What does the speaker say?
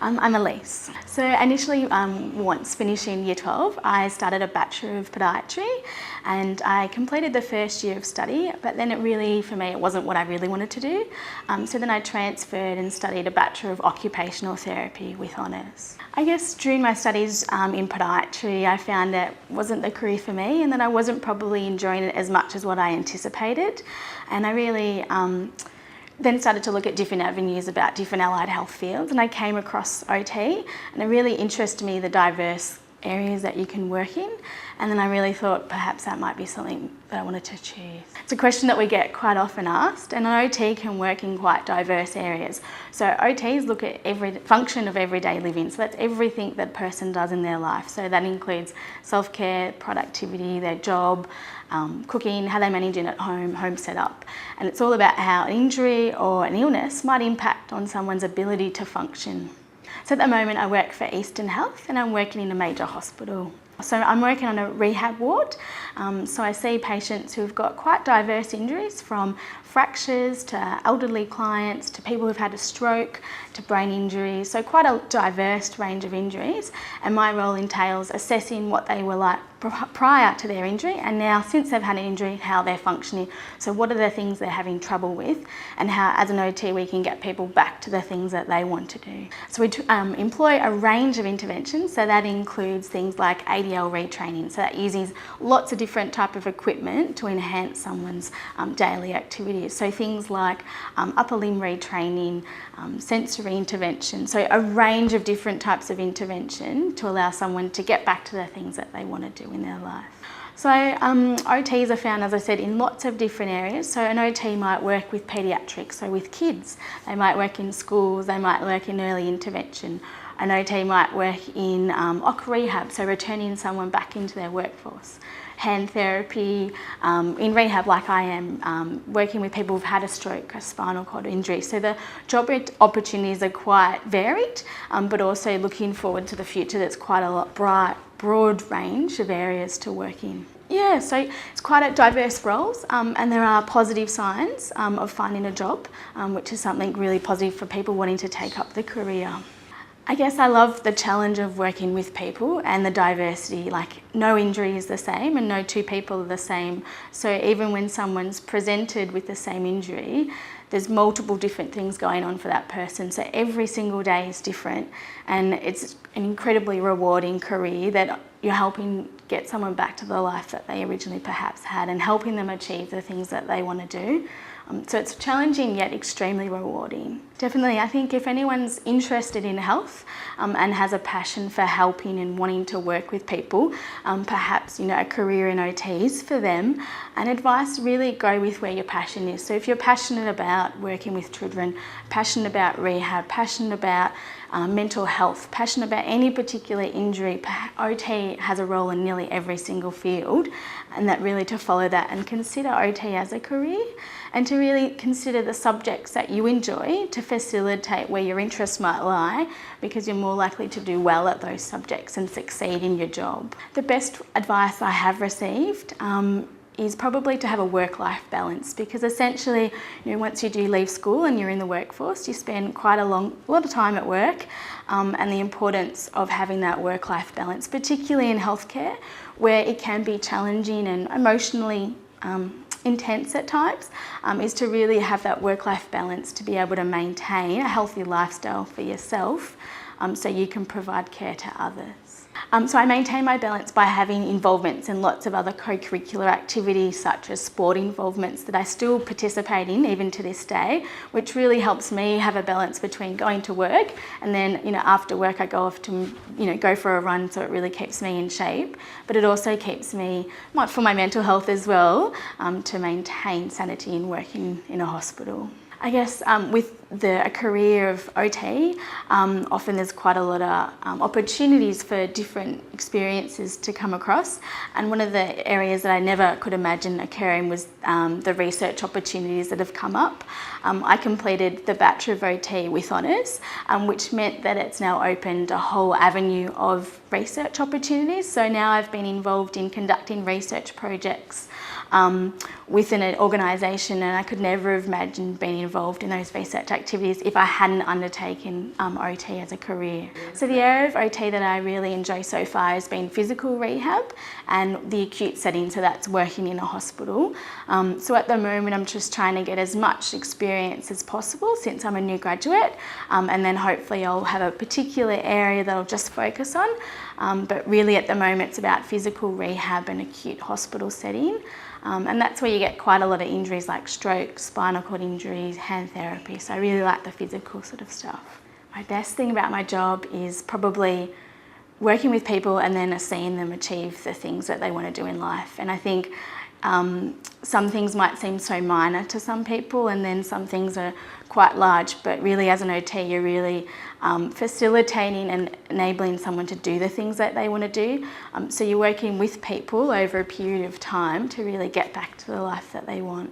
I'm Alyce. So initially, once finishing Year 12, I started a Bachelor of Podiatry and I completed the first year of study, but then for me, it wasn't what I really wanted to do. So then I transferred and studied a Bachelor of Occupational Therapy with honours. I guess during my studies in podiatry, I found that it wasn't the career for me and that I wasn't probably enjoying it as much as what I anticipated. And I really then started to look at different avenues about different allied health fields, and I came across OT, and it really interested me, the diverse areas that you can work in, and then I really thought perhaps that might be something that I wanted to choose. It's a question that we get quite often asked, and an OT can work in quite diverse areas. So OTs look at every function of everyday living, so that's everything that a person does in their life. So that includes self-care, productivity, their job, cooking, how they manage it at home, home setup. And it's all about how an injury or an illness might impact on someone's ability to function. So at the moment I work for Eastern Health and I'm working in a major hospital. So I'm working on a rehab ward, so I see patients who've got quite diverse injuries, from fractures to elderly clients to people who've had a stroke to brain injuries, so quite a diverse range of injuries, and my role entails assessing what they were like prior to their injury and now since they've had an injury, how they're functioning. So what are the things they're having trouble with, and how as an OT we can get people back to the things that they want to do. So we employ a range of interventions, so that includes things like ADL retraining, so that uses lots of different type of equipment to enhance someone's daily activities. So things like upper limb retraining, sensory intervention, so a range of different types of intervention to allow someone to get back to the things that they want to do in their life. So OTs are found, as I said, in lots of different areas. So an OT might work with paediatrics, so with kids. They might work in schools, they might work in early intervention. An OT might work in OC rehab, so returning someone back into their workforce. Hand therapy, in rehab like I am, working with people who've had a stroke, a spinal cord injury. So the job opportunities are quite varied, but also looking forward to the future, there's quite a broad range of areas to work in. Yeah, so it's quite a diverse roles, and there are positive signs of finding a job, which is something really positive for people wanting to take up the career. I guess I love the challenge of working with people and the diversity, like no injury is the same and no two people are the same. So even when someone's presented with the same injury, there's multiple different things going on for that person. So every single day is different, and it's an incredibly rewarding career that you're helping get someone back to the life that they originally perhaps had and helping them achieve the things that they want to do. So it's challenging yet extremely rewarding. Definitely, I think if anyone's interested in health and has a passion for helping and wanting to work with people, perhaps a career in OTs for them, and advice, really go with where your passion is. So if you're passionate about working with children, passionate about rehab, passionate about mental health, passionate about any particular injury, OT has a role in nearly every single field, and that really to follow that and consider OT as a career, and to really consider the subjects that you enjoy to facilitate where your interests might lie, because you're more likely to do well at those subjects and succeed in your job. The best advice I have received is probably to have a work-life balance, because essentially, once you do leave school and you're in the workforce, you spend quite a lot of time at work, and the importance of having that work-life balance, particularly in healthcare, where it can be challenging and emotionally intense at times, is to really have that work-life balance to be able to maintain a healthy lifestyle for yourself, so you can provide care to others. So I maintain my balance by having involvements in lots of other co-curricular activities, such as sport involvements that I still participate in even to this day, which really helps me have a balance between going to work and then after work I go off to go for a run, so it really keeps me in shape, but it also keeps me, for my mental health as well, to maintain sanity in working in a hospital. I guess with a career of OT, often there's quite a lot of opportunities for different experiences to come across, and one of the areas that I never could imagine occurring was the research opportunities that have come up. I completed the Bachelor of OT with honours, which meant that it's now opened a whole avenue of research opportunities. So now I've been involved in conducting research projects within an organisation, and I could never have imagined being involved in those research activities if I hadn't undertaken OT as a career. So the area of OT that I really enjoy so far has been physical rehab and the acute setting, so that's working in a hospital. So at the moment I'm just trying to get as much experience as possible since I'm a new graduate, and then hopefully I'll have a particular area that I'll just focus on. But really at the moment it's about physical rehab and acute hospital setting. And that's where you get quite a lot of injuries like stroke, spinal cord injuries, hand therapy. So I really like the physical sort of stuff. My best thing about my job is probably working with people and then seeing them achieve the things that they want to do in life. And I think some things might seem so minor to some people, and then some things are quite large, but really as an OT you're really facilitating and enabling someone to do the things that they want to do. So you're working with people over a period of time to really get back to the life that they want.